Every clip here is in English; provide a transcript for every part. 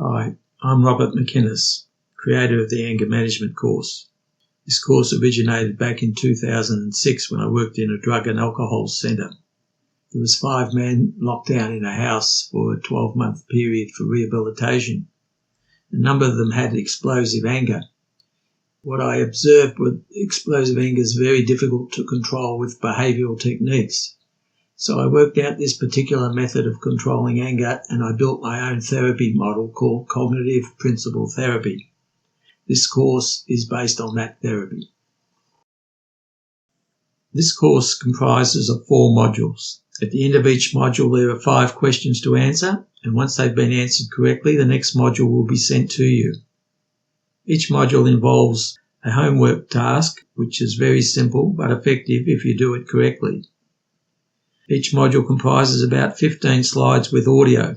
Hi, I'm Robert McInnes, creator of the Anger Management course. This course originated back in 2006 when I worked in a drug and alcohol centre. There was 5 men locked down in a house for a 12-month period for rehabilitation. A number of them had explosive anger. What I observed with explosive anger is very difficult to control with behavioural techniques. So I worked out this particular method of controlling anger and I built my own therapy model called cognitive principle therapy. This course is based on that therapy. This course comprises of 4 modules. At the end of each module there are 5 questions to answer, and once they've been answered correctly, the next module will be sent to you. Each module involves a homework task, which is very simple but effective if you do it correctly. Each module comprises about 15 slides with audio.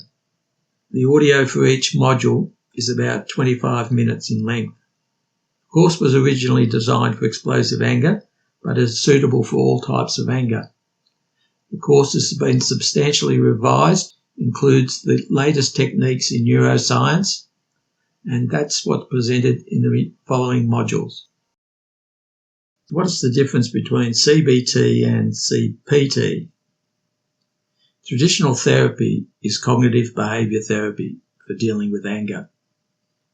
The audio for each module is about 25 minutes in length. The course was originally designed for explosive anger, but is suitable for all types of anger. The course has been substantially revised, includes the latest techniques in neuroscience, and that's what's presented in the following modules. What is the difference between CBT and CPT? Traditional therapy is cognitive behaviour therapy for dealing with anger.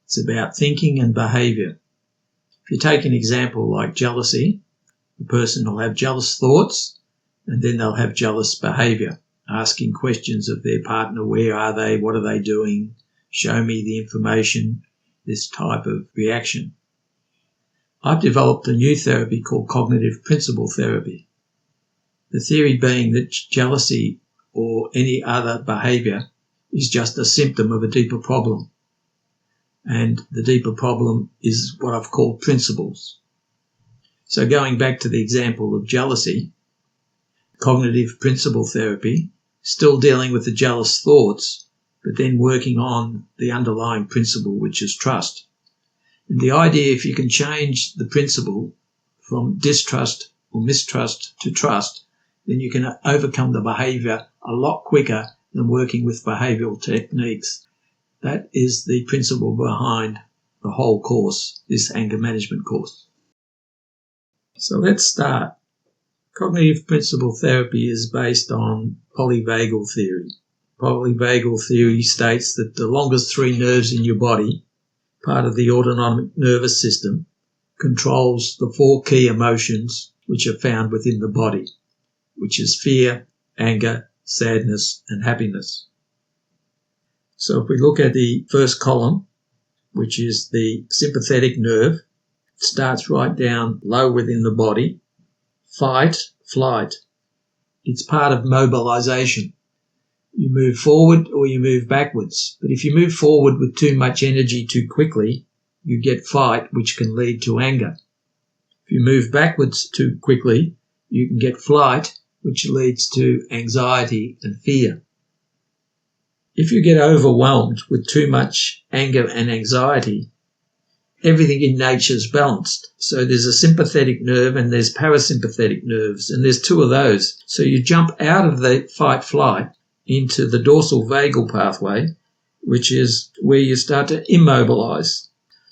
It's about thinking and behaviour. If you take an example like jealousy, the person will have jealous thoughts and then they'll have jealous behaviour, asking questions of their partner, where are they, what are they doing, show me the information, this type of reaction. I've developed a new therapy called cognitive principle therapy. The theory being that jealousy or any other behaviour is just a symptom of a deeper problem. And the deeper problem is what I've called principles. So going back to the example of jealousy, cognitive principle therapy, still dealing with the jealous thoughts, but then working on the underlying principle, which is trust. And the idea, if you can change the principle from distrust or mistrust to trust, then you can overcome the behaviour a lot quicker than working with behavioural techniques. That is the principle behind the whole course, this anger management course. So let's start. Cognitive principle therapy is based on polyvagal theory. Polyvagal theory states that the longest 3 nerves in your body, part of the autonomic nervous system, controls the 4 key emotions which are found within the body, which is fear, anger, sadness, and happiness. So if we look at the first column, which is the sympathetic nerve, it starts right down low within the body. Fight, flight. It's part of mobilization. You move forward or you move backwards. But if you move forward with too much energy too quickly, you get fight, which can lead to anger. If you move backwards too quickly, you can get flight, which leads to anxiety and fear. If you get overwhelmed with too much anger and anxiety, everything in nature is balanced. So there's a sympathetic nerve and there's parasympathetic nerves, and there's 2 of those. So you jump out of the fight-flight into the dorsal vagal pathway, which is where you start to immobilize.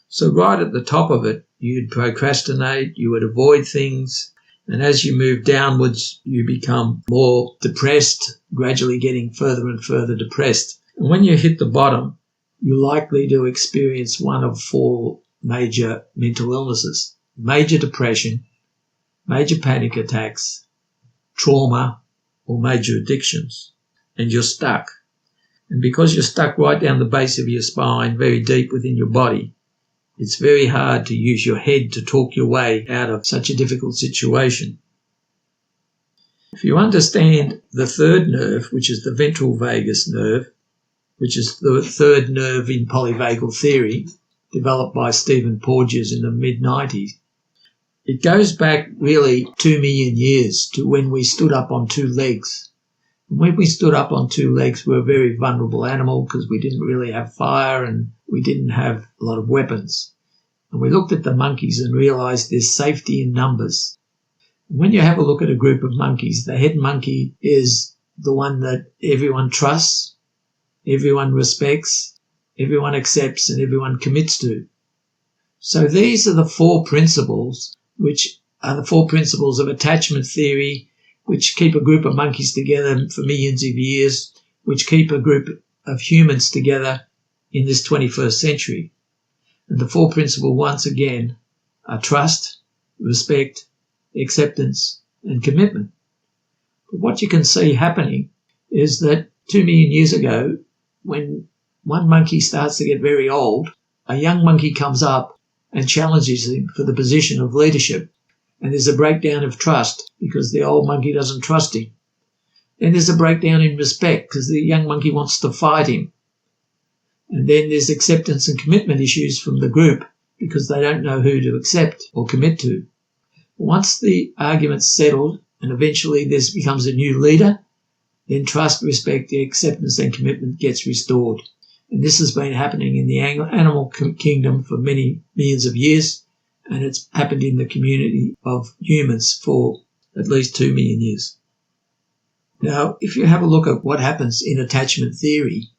So right at the top of it, you'd procrastinate, you would avoid things, and as you move downwards, you become more depressed, gradually getting further and further depressed. And when you hit the bottom, you're likely to experience one of 4 major mental illnesses: major depression, major panic attacks, trauma, or major addictions. And you're stuck. And because you're stuck right down the base of your spine, very deep within your body, it's very hard to use your head to talk your way out of such a difficult situation. If you understand the 3rd nerve, which is the ventral vagus nerve, which is the 3rd nerve in polyvagal theory, developed by Stephen Porges in the mid-90s, it goes back really 2 million years to when we stood up on 2 legs. And when we stood up on 2 legs, we were a very vulnerable animal because we didn't really have fire and we didn't have a lot of weapons. And we looked at the monkeys and realised there's safety in numbers. And when you have a look at a group of monkeys, the head monkey is the one that everyone trusts, everyone respects, everyone accepts and everyone commits to. So these are the 4 principles, which are the 4 principles of attachment theory, which keep a group of monkeys together for millions of years, which keep a group of humans together in this 21st century. And the 4 principles, once again, are trust, respect, acceptance, and commitment. But what you can see happening is that 2 million years ago, when one monkey starts to get very old, a young monkey comes up and challenges him for the position of leadership. And there's a breakdown of trust because the old monkey doesn't trust him. Then there's a breakdown in respect because the young monkey wants to fight him. And then there's acceptance and commitment issues from the group because they don't know who to accept or commit to. Once the argument's settled and eventually this becomes a new leader, then trust, respect, acceptance and commitment gets restored. And this has been happening in the animal kingdom for many millions of years, and it's happened in the community of humans for at least 2 million years. Now, if you have a look at what happens in attachment theory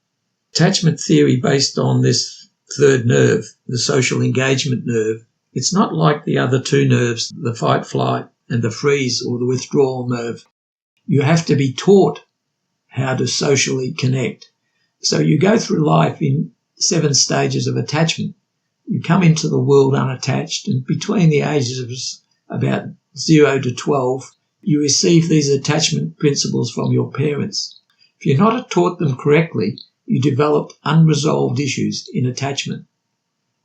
based on this 3rd nerve, the social engagement nerve, it's not like the other 2 nerves, the fight, flight, and the freeze or the withdrawal nerve. You have to be taught how to socially connect. So you go through life in 7 stages of attachment. You come into the world unattached, and between the ages of about 0 to 12, you receive these attachment principles from your parents. If you're not taught them correctly, you develop unresolved issues in attachment.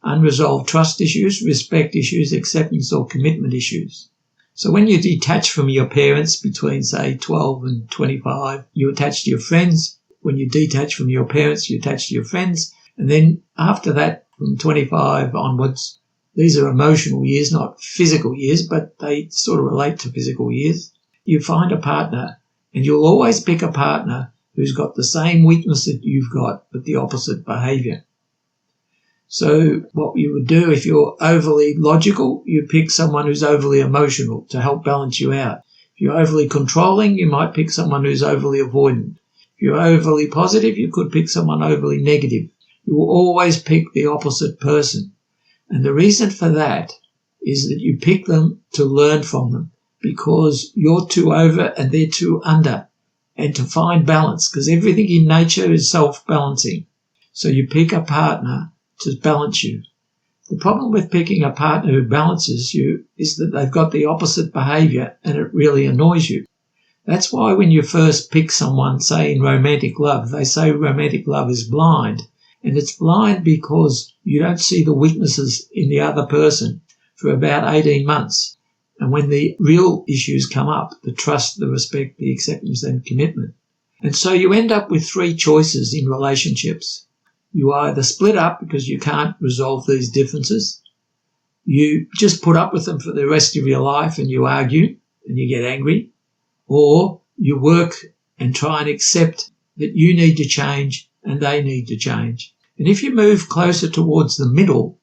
Unresolved trust issues, respect issues, acceptance or commitment issues. So when you detach from your parents between, say, 12 and 25, you attach to your friends. When you detach from your parents, you attach to your friends. And then after that, from 25 onwards, these are emotional years, not physical years, but they sort of relate to physical years. You find a partner, and you'll always pick a partner who's got the same weakness that you've got, but the opposite behaviour. So what you would do if you're overly logical, you pick someone who's overly emotional to help balance you out. If you're overly controlling, you might pick someone who's overly avoidant. If you're overly positive, you could pick someone overly negative. You will always pick the opposite person. And the reason for that is that you pick them to learn from them because you're too over and they're too under, and to find balance, because everything in nature is self-balancing. So you pick a partner to balance you. The problem with picking a partner who balances you is that they've got the opposite behaviour and it really annoys you. That's why when you first pick someone, say in romantic love, they say romantic love is blind. And it's blind because you don't see the weaknesses in the other person for about 18 months. And when the real issues come up, the trust, the respect, the acceptance and commitment. And so you end up with 3 choices in relationships. You either split up because you can't resolve these differences. You just put up with them for the rest of your life and you argue and you get angry. Or you work and try and accept that you need to change and they need to change. And if you move closer towards the middle,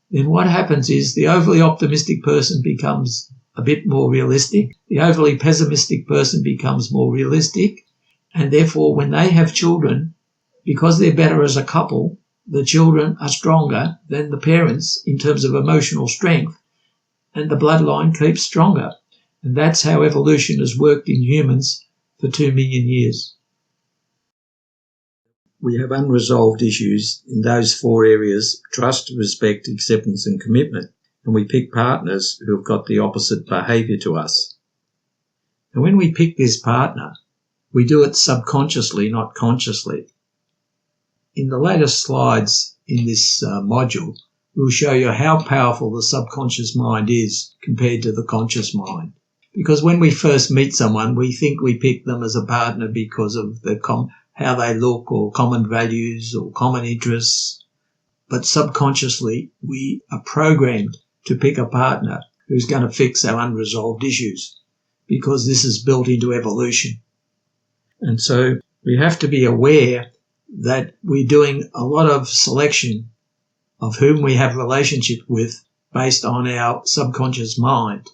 then what happens is the overly optimistic person becomes a bit more realistic. The overly pessimistic person becomes more realistic. And therefore, when they have children, because they're better as a couple, the children are stronger than the parents in terms of emotional strength, and the bloodline keeps stronger. And that's how evolution has worked in humans for 2 million years. We have unresolved issues in those 4 areas: trust, respect, acceptance and commitment. And we pick partners who have got the opposite behaviour to us. And when we pick this partner, we do it subconsciously, not consciously. In the latest slides in this module, we'll show you how powerful the subconscious mind is compared to the conscious mind. Because when we first meet someone, we think we pick them as a partner because of how they look or common values or common interests. But subconsciously, we are programmed to pick a partner who's going to fix our unresolved issues because this is built into evolution. And so we have to be aware that we're doing a lot of selection of whom we have relationship with based on our subconscious mind.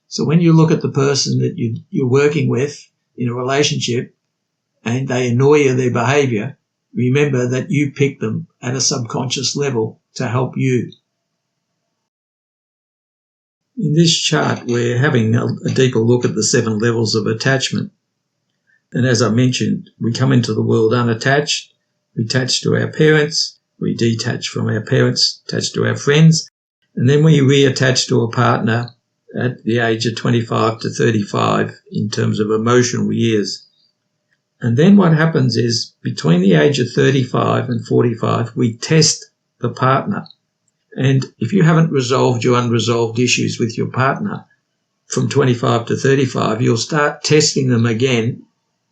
So when you look at the person that you're working with in a relationship and they annoy you, their behaviour, remember that you picked them at a subconscious level to help you. In this chart, we're having a deeper look at the 7 levels of attachment. And as I mentioned, we come into the world unattached, we attach to our parents, we detach from our parents, attach to our friends, and then we reattach to a partner at the age of 25 to 35 in terms of emotional years. And then what happens is between the age of 35 and 45, we test the partner. And if you haven't resolved your unresolved issues with your partner from 25 to 35, you'll start testing them again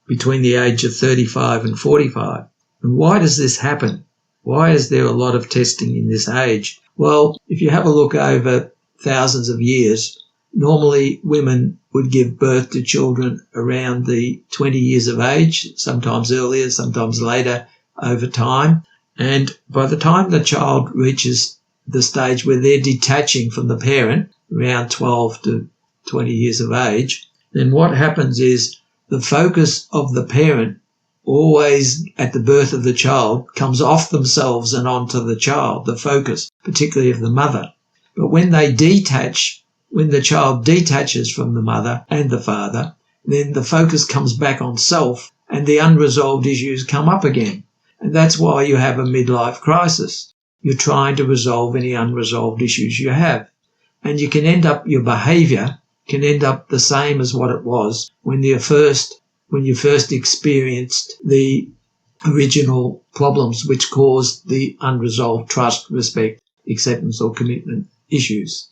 between the age of 35 and 45. And why does this happen? Why is there a lot of testing in this age? Well, if you have a look over thousands of years, normally women would give birth to children around the 20 years of age, sometimes earlier, sometimes later over time. And by the time the child reaches the stage where they're detaching from the parent, around 12 to 20 years of age, then what happens is the focus of the parent always at the birth of the child comes off themselves and onto the child, the focus, particularly of the mother. But when they detach, when the child detaches from the mother and the father, then the focus comes back on self and the unresolved issues come up again. And that's why you have a midlife crisis. You're trying to resolve any unresolved issues you have. And you can end up, your behaviour can end up the same as what it was when you first experienced the original problems which caused the unresolved trust, respect, acceptance or commitment issues.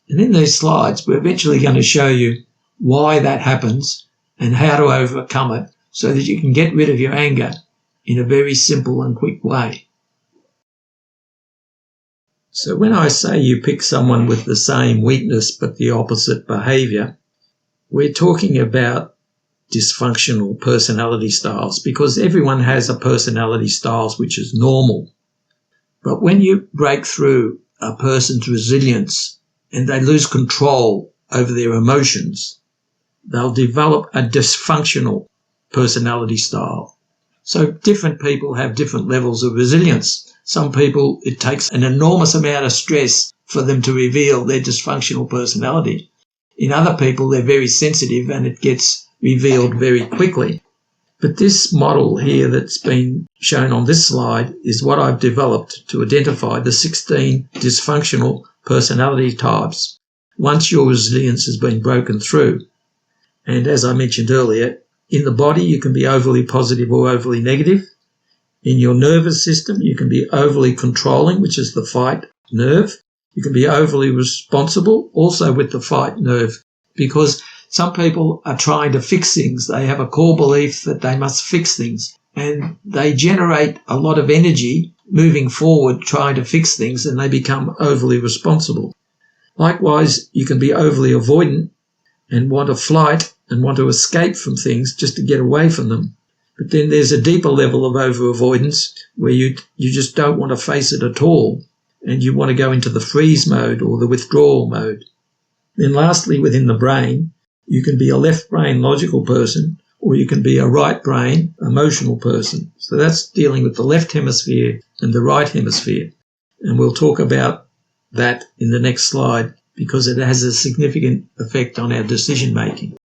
And in these slides, we're eventually going to show you why that happens and how to overcome it so that you can get rid of your anger in a very simple and quick way. So when I say you pick someone with the same weakness but the opposite behaviour, we're talking about dysfunctional personality styles, because everyone has a personality styles which is normal. But when you break through a person's resilience and they lose control over their emotions, they'll develop a dysfunctional personality style. So different people have different levels of resilience. Some people, it takes an enormous amount of stress for them to reveal their dysfunctional personality. In other people, they're very sensitive and it gets revealed very quickly. But this model here that's been shown on this slide is what I've developed to identify the 16 dysfunctional personality types once your resilience has been broken through. And as I mentioned earlier, in the body you can be overly positive or overly negative. In your nervous system you can be overly controlling, which is the fight nerve. You can be overly responsible, also with the fight nerve, because some people are trying to fix things. They have a core belief that they must fix things, and they generate a lot of energy moving forward trying to fix things, and they become overly responsible. Likewise, you can be overly avoidant and want to flight and want to escape from things just to get away from them. But then there's a deeper level of over-avoidance where you just don't want to face it at all, and you want to go into the freeze mode or the withdrawal mode. Then lastly, within the brain, you can be a left brain logical person, or you can be a right brain emotional person. So that's dealing with the left hemisphere and the right hemisphere. And we'll talk about that in the next slide because it has a significant effect on our decision making.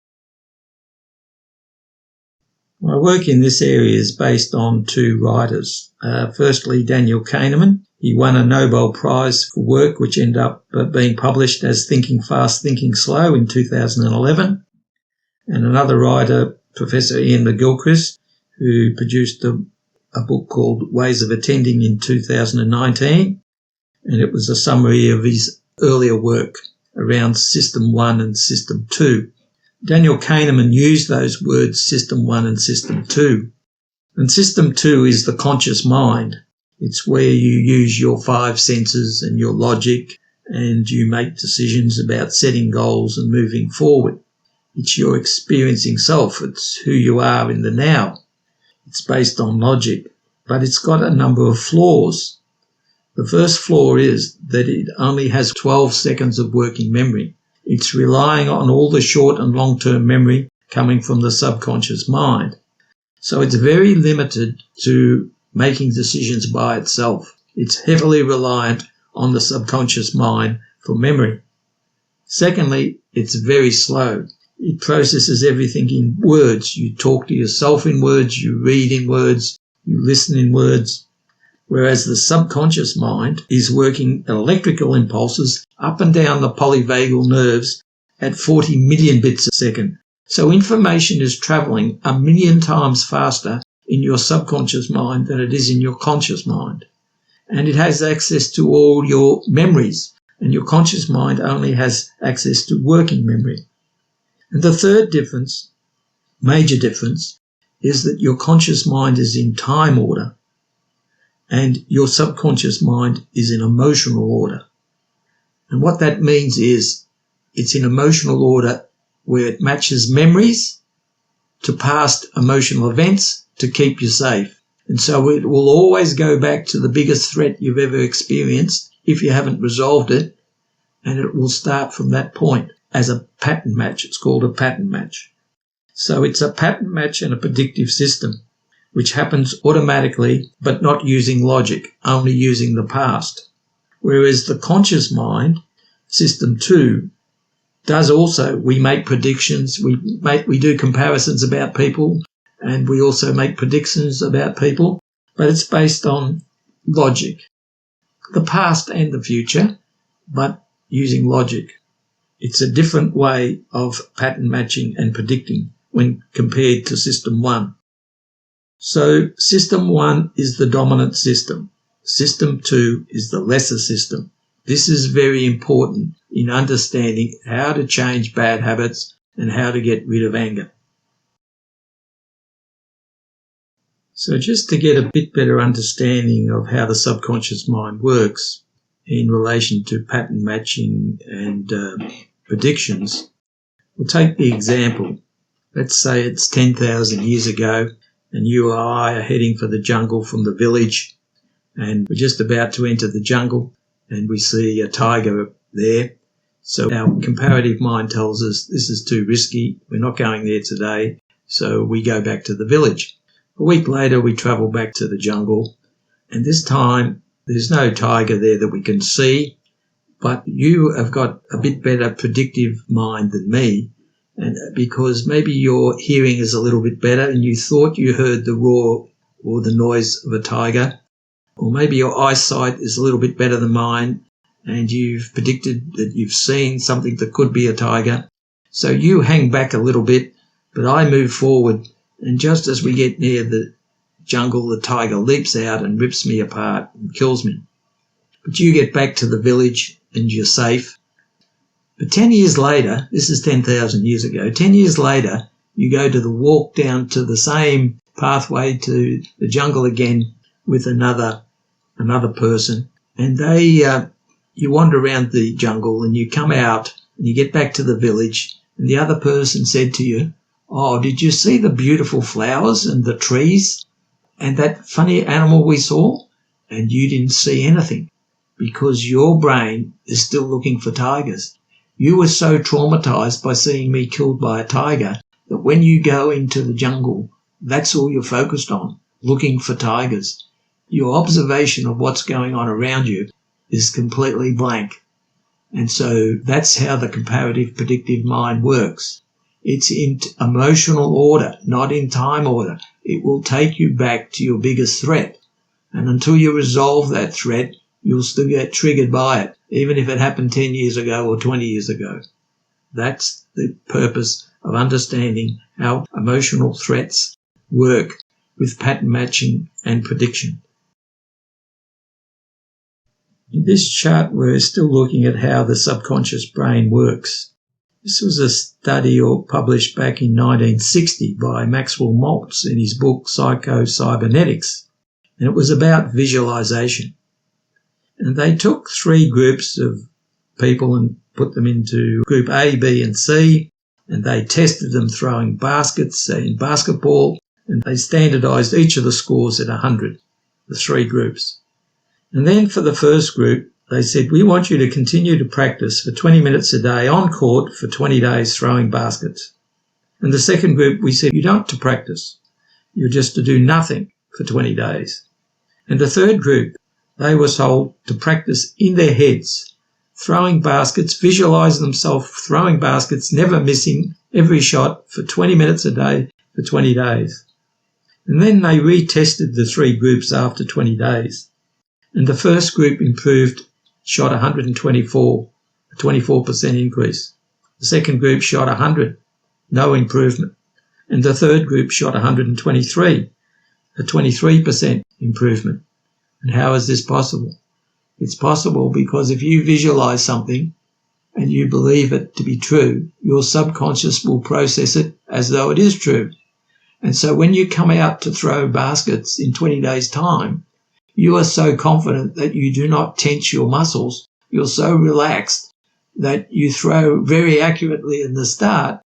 My work in this area is based on 2 writers. Firstly, Daniel Kahneman. He won a Nobel Prize for work which ended up being published as Thinking Fast, Thinking Slow in 2011. And another writer, Professor Ian McGilchrist, who produced a book called Ways of Attending in 2019. And it was a summary of his earlier work around System 1 and System 2. Daniel Kahneman used those words System 1 and System 2. And System 2 is the conscious mind. It's where you use your 5 senses and your logic and you make decisions about setting goals and moving forward. It's your experiencing self. It's who you are in the now. It's based on logic, but it's got a number of flaws. The first flaw is that it only has 12 seconds of working memory. It's relying on all the short and long-term memory coming from the subconscious mind. So it's very limited to making decisions by itself. It's heavily reliant on the subconscious mind for memory. Secondly, it's very slow. It processes everything in words. You talk to yourself in words, you read in words, you listen in words. Whereas the subconscious mind is working electrical impulses up and down the polyvagal nerves at 40 million bits a second. So information is travelling 1 million times faster in your subconscious mind than it is in your conscious mind. And it has access to all your memories, and your conscious mind only has access to working memory. And the third difference, major difference, is that your conscious mind is in time order and your subconscious mind is in emotional order. And what that means is it's in emotional order where it matches memories to past emotional events to keep you safe. And so it will always go back to the biggest threat you've ever experienced if you haven't resolved it, and it will start from that point as a pattern match. It's called a pattern match. So it's a pattern match and a predictive system, which happens automatically but not using logic, only using the past. Whereas the conscious mind, system 2, does also, we make predictions, we do comparisons about people, and we also make predictions about people, but it's based on logic. The past and the future, but using logic. It's a different way of pattern matching and predicting when compared to system 1. So system 1 is the dominant system. System 2 is the lesser system. This is very important in understanding how to change bad habits and how to get rid of anger. So just to get a bit better understanding of how the subconscious mind works in relation to pattern matching and predictions, we'll take the example. Let's say it's 10,000 years ago and you or I are heading for the jungle from the village, and we're just about to enter the jungle and we see a tiger there. So our comparative mind tells us this is too risky, we're not going there today, so we go back to the village. A week later we travel back to the jungle, and this time there's no tiger there that we can see, but you have got a bit better predictive mind than me, and because maybe your hearing is a little bit better and you thought you heard the roar or the noise of a tiger, or maybe your eyesight is a little bit better than mine and you've predicted that you've seen something that could be a tiger. So you hang back a little bit, but I move forward, and just as we get near the jungle, the tiger leaps out and rips me apart and kills me. But you get back to the village and you're safe. But 10 years later, this is 10,000 years ago, 10 years later, you go to the walk down to the same pathway to the jungle again with another person, and you wander around the jungle and you come out and you get back to the village, and the other person said to you, "Oh, did you see the beautiful flowers and the trees and that funny animal we saw?" And you didn't see anything because your brain is still looking for tigers. You were so traumatized by seeing me killed by a tiger that when you go into the jungle, that's all you're focused on, looking for tigers. Your observation of what's going on around you is completely blank. And so that's how the comparative predictive mind works. It's in emotional order, not in time order. It will take you back to your biggest threat. And until you resolve that threat, you'll still get triggered by it, even if it happened 10 years ago or 20 years ago. That's the purpose of understanding how emotional threats work with pattern matching and prediction. In this chart, we're still looking at how the subconscious brain works. This was a study published back in 1960 by Maxwell Maltz in his book Psycho-Cybernetics, and it was about visualization. And they took 3 groups of people and put them into group A, B and C, and they tested them throwing baskets in basketball, and they standardised each of the scores at 100, the 3 groups. And then for the first group, they said, we want you to continue to practice for 20 minutes a day on court for 20 days throwing baskets. And the second group, we said, you don't have to practice. You're just to do nothing for 20 days. And the third group, they were told to practice in their heads, throwing baskets, visualise themselves throwing baskets, never missing every shot for 20 minutes a day for 20 days. And then they retested the three groups after 20 days. And the first group improved, shot 124, a 24% increase. The second group shot 100, no improvement. And the third group shot 123, a 23% improvement. And how is this possible? It's possible because if you visualise something and you believe it to be true, your subconscious will process it as though it is true. And so when you come out to throw baskets in 20 days' time, you are so confident that you do not tense your muscles. You're so relaxed that you throw very accurately in the start.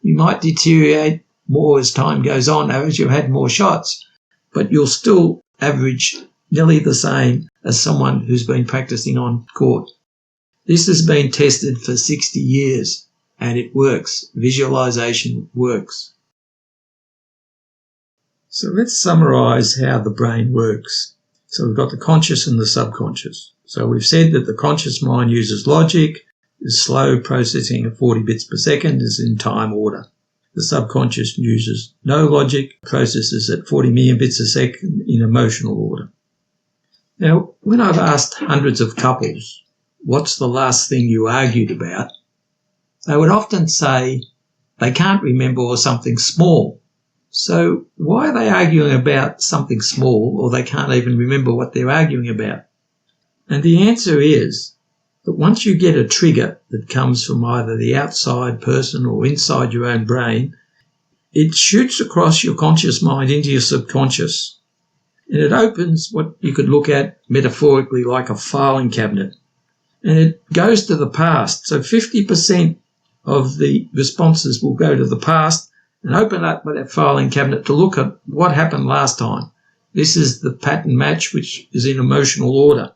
You might deteriorate more as time goes on, as you've had more shots, but you'll still average nearly the same as someone who's been practicing on court. This has been tested for 60 years and it works. Visualization works. So let's summarise how the brain works. So we've got the conscious and the subconscious. So we've said that the conscious mind uses logic, is slow processing at 40 bits per second, is in time order. The subconscious uses no logic, processes at 40 million bits a second in emotional order. Now, when I've asked hundreds of couples, what's the last thing you argued about, they would often say they can't remember something small. So why are they arguing about something small, or they can't even remember what they're arguing about? And the answer is that once you get a trigger that comes from either the outside person or inside your own brain, it shoots across your conscious mind into your subconscious. And it opens what you could look at metaphorically like a filing cabinet. And it goes to the past. So 50% of the responses will go to the past and open up that filing cabinet to look at what happened last time. This is the pattern match, which is in emotional order.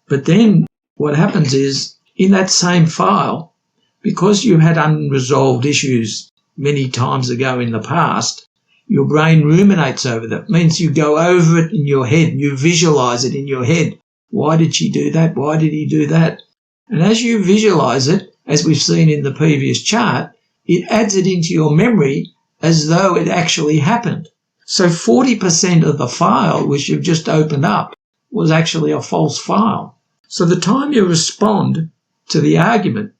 But then what happens is, in that same file, because you had unresolved issues many times ago in the past, your brain ruminates over that. It means you go over it in your head, you visualise it in your head. Why did she do that? Why did he do that? And as you visualise it, as we've seen in the previous chart, it adds it into your memory as though it actually happened. So 40% of the file which you've just opened up was actually a false file. So the time you respond to the argument,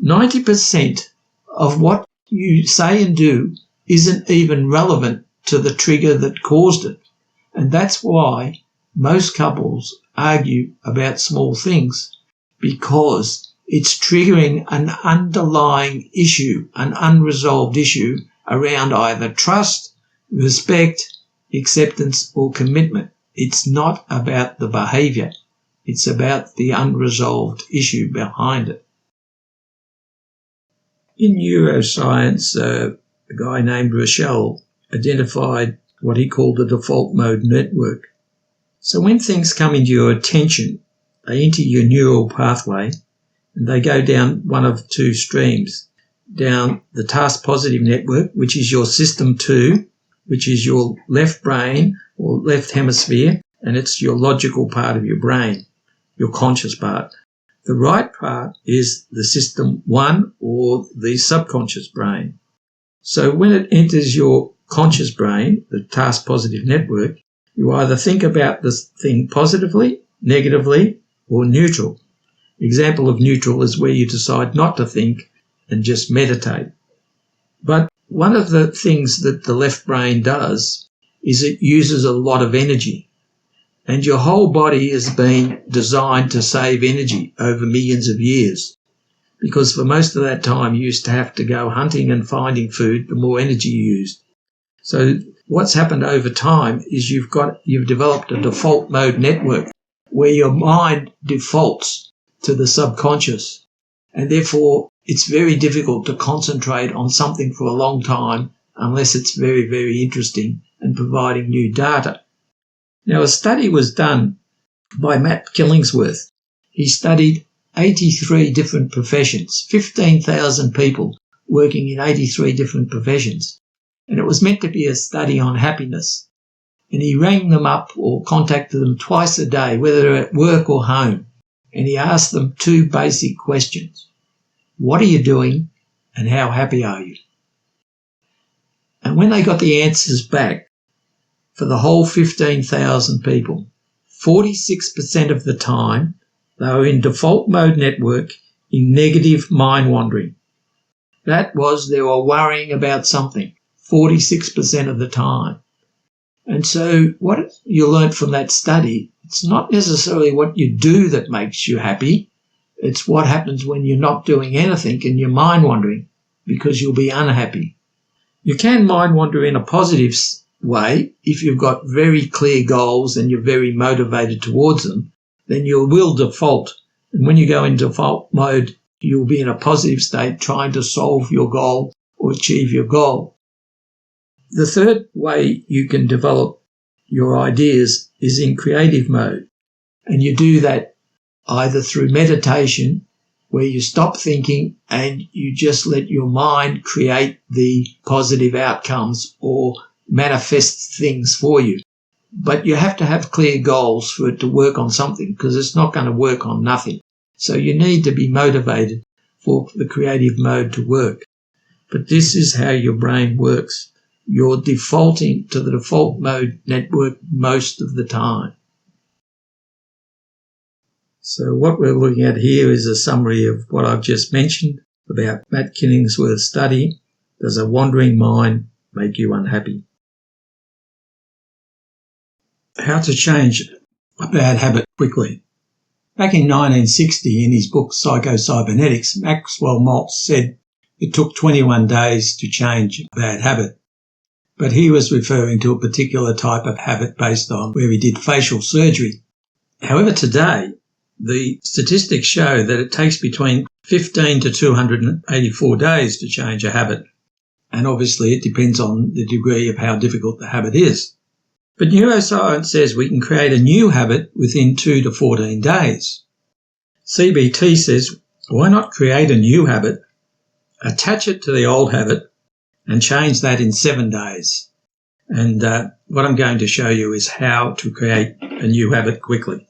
90% of what you say and do isn't even relevant to the trigger that caused it. And that's why most couples argue about small things, because it's triggering an underlying issue, an unresolved issue around either trust, respect, acceptance or commitment. It's not about the behaviour. It's about the unresolved issue behind it. In neuroscience, a guy named Rochelle identified what he called the default mode network. So when things come into your attention, they enter your neural pathway and they go down one of two streams. Down the task positive network, which is your system 2, which is your left brain or left hemisphere, and it's your logical part of your brain, your conscious part. The right part is the system 1 or the subconscious brain. So when it enters your conscious brain, the task positive network, you either think about this thing positively, negatively, or neutral. Example of neutral is where you decide not to think and just meditate. But one of the things that the left brain does is it uses a lot of energy. And your whole body has been designed to save energy over millions of years, because for most of that time you used to have to go hunting and finding food, the more energy you used. So what's happened over time is you've developed a default mode network where your mind defaults to the subconscious, and therefore it's very difficult to concentrate on something for a long time unless it's very, very interesting and providing new data. Now, a study was done by Matt Killingsworth. He studied 83 different professions, 15,000 people working in 83 different professions. and it was meant to be a study on happiness. And he rang them up or contacted them twice a day, whether they're at work or home, and he asked them two basic questions. What are you doing, and how happy are you? And when they got the answers back, for the whole 15,000 people, 46% of the time they were in default mode network in negative mind wandering. That was, they were worrying about something 46% of the time. And so what you learnt from that study, it's not necessarily what you do that makes you happy. It's what happens when you're not doing anything and you're mind wandering, because you'll be unhappy. You can mind wander in a positive way if you've got very clear goals and you're very motivated towards them. Then you will default. And when you go in default mode, you'll be in a positive state trying to solve your goal or achieve your goal. The third way you can develop your ideas is in creative mode. And you do that either through meditation, where you stop thinking and you just let your mind create the positive outcomes or manifest things for you. But you have to have clear goals for it to work on something, because it's not going to work on nothing. So you need to be motivated for the creative mode to work. But this is how your brain works. You're defaulting to the default mode network most of the time. So what we're looking at here is a summary of what I've just mentioned about Matt Killingsworth's study. Does a wandering mind make you unhappy? How to change a bad habit quickly. Back in 1960, in his book Psycho-Cybernetics, Maxwell Maltz said it took 21 days to change a bad habit. But he was referring to a particular type of habit based on where he did facial surgery. However, today, the statistics show that it takes between 15 to 284 days to change a habit. And obviously it depends on the degree of how difficult the habit is. But neuroscience says we can create a new habit within 2 to 14 days. CBT says, why not create a new habit, attach it to the old habit, and change that in 7 days? And what I'm going to show you is how to create a new habit quickly.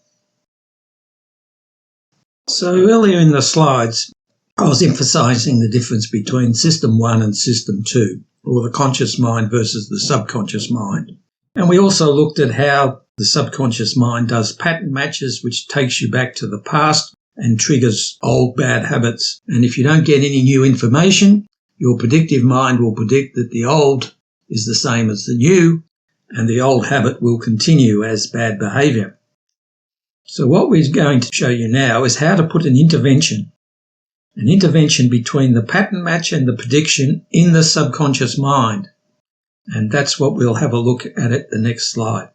So earlier in the slides, I was emphasising the difference between System 1 and System 2, or the conscious mind versus the subconscious mind. And we also looked at how the subconscious mind does pattern matches, which takes you back to the past and triggers old bad habits. And if you don't get any new information, your predictive mind will predict that the old is the same as the new, and the old habit will continue as bad behaviour. So what we're going to show you now is how to put an intervention between the pattern match and the prediction in the subconscious mind. And that's what we'll have a look at the next slide.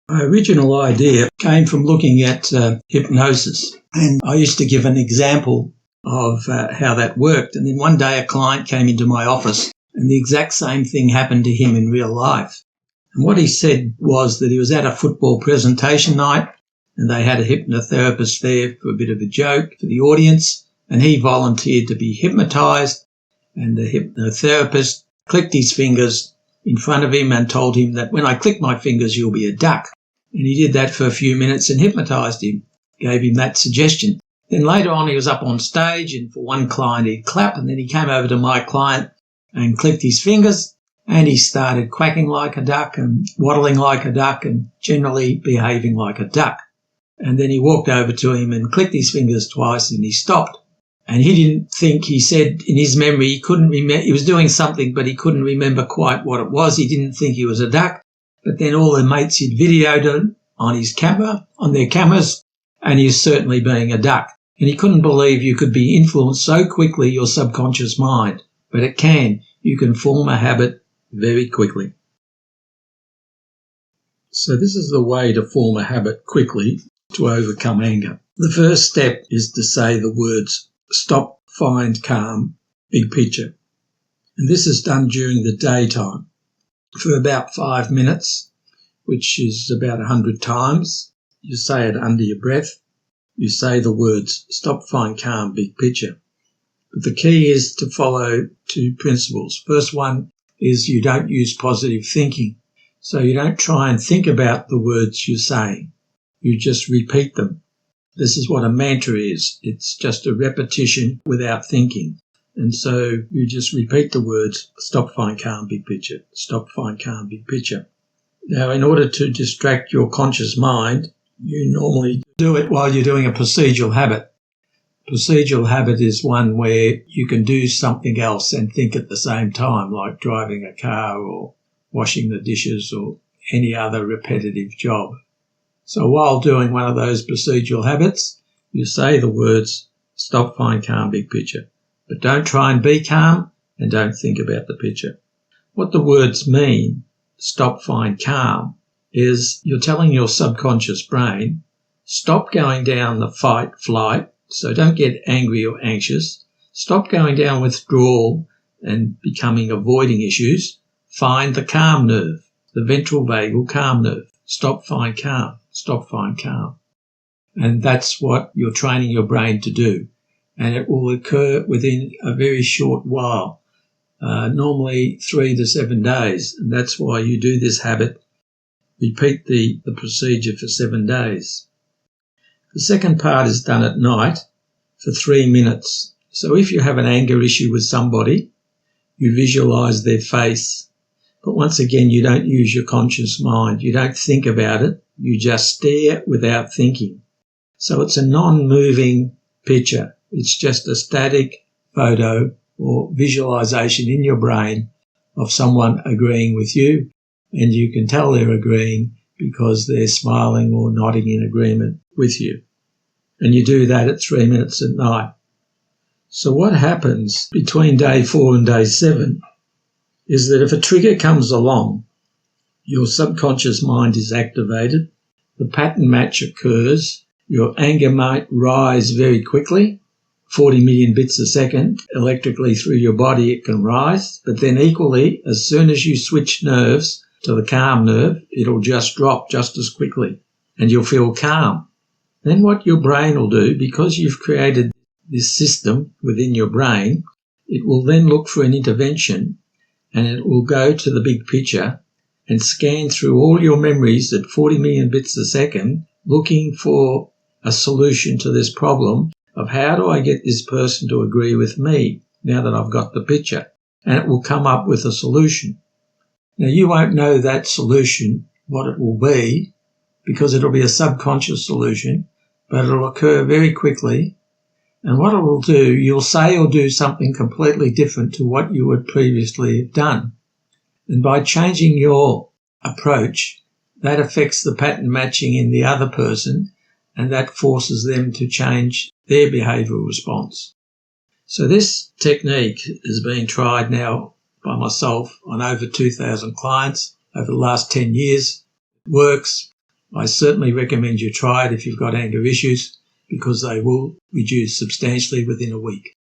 My original idea came from looking at hypnosis, and I used to give an example of how that worked. And then one day a client came into my office and the exact same thing happened to him in real life. And what he said was that he was at a football presentation night and they had a hypnotherapist there for a bit of a joke for the audience, and he volunteered to be hypnotised, and the hypnotherapist clicked his fingers in front of him and told him that when I click my fingers, you'll be a duck. And he did that for a few minutes and hypnotised him, gave him that suggestion. Then later on, he was up on stage, and for one client, he'd clap, and then he came over to my client and clicked his fingers, and he started quacking like a duck and waddling like a duck and generally behaving like a duck. And then he walked over to him and clicked his fingers twice, and he stopped. And he didn't think, he said in his memory, he couldn't remember, he was doing something, but he couldn't remember quite what it was. He didn't think he was a duck. But then all the mates had videoed it on their cameras, and he was certainly being a duck. And he couldn't believe you could be influenced so quickly, your subconscious mind. But it can. You can form a habit very quickly. So this is the way to form a habit quickly to overcome anger. The first step is to say the words stop, find, calm, big picture. And this is done during the daytime for about 5 minutes, which is about 100 times. You say it under your breath. You say the words stop, find, calm, big picture. But the key is to follow two principles. First one is you don't use positive thinking. So you don't try and think about the words you're saying. You just repeat them. This is what a mantra is. It's just a repetition without thinking. And so you just repeat the words, stop, find, calm, big picture. Stop, find, calm, big picture. Now, in order to distract your conscious mind, you normally do it while you're doing a procedural habit. Procedural habit is one where you can do something else and think at the same time, like driving a car or washing the dishes or any other repetitive job. So while doing one of those procedural habits, you say the words, stop, find, calm, big picture. But don't try and be calm and don't think about the picture. What the words mean, stop, find, calm, is you're telling your subconscious brain, stop going down the fight, flight, so don't get angry or anxious. Stop going down withdrawal and becoming avoiding issues. Find the calm nerve, the ventral vagal calm nerve. Stop, find, calm. Stop, find, calm. And that's what you're training your brain to do. And it will occur within a very short while, normally 3 to 7 days. And that's why you do this habit. Repeat the procedure for 7 days. The second part is done at night for 3 minutes. So if you have an anger issue with somebody, you visualise their face. But once again, you don't use your conscious mind. You don't think about it. You just stare without thinking. So it's a non-moving picture. It's just a static photo or visualisation in your brain of someone agreeing with you. And you can tell they're agreeing because they're smiling or nodding in agreement with you. And you do that at 3 minutes at night. So what happens between day 4 and day 7 is that if a trigger comes along, your subconscious mind is activated, the pattern match occurs, your anger might rise very quickly, 40 million bits a second, electrically through your body it can rise, but then equally, as soon as you switch nerves to the calm nerve, it'll just drop just as quickly and you'll feel calm. Then what your brain will do, because you've created this system within your brain, it will then look for an intervention and it will go to the big picture and scan through all your memories at 40 million bits a second, looking for a solution to this problem of how do I get this person to agree with me now that I've got the picture, and it will come up with a solution. Now you won't know that solution, what it will be, because it'll be a subconscious solution, but it'll occur very quickly. And what it will do, you'll say or do something completely different to what you would previously have done. And by changing your approach, that affects the pattern matching in the other person, and that forces them to change their behavioural response. So this technique is being tried now by myself on over 2,000 clients over the last 10 years. It works. I certainly recommend you try it if you've got anger issues, because they will reduce substantially within a week.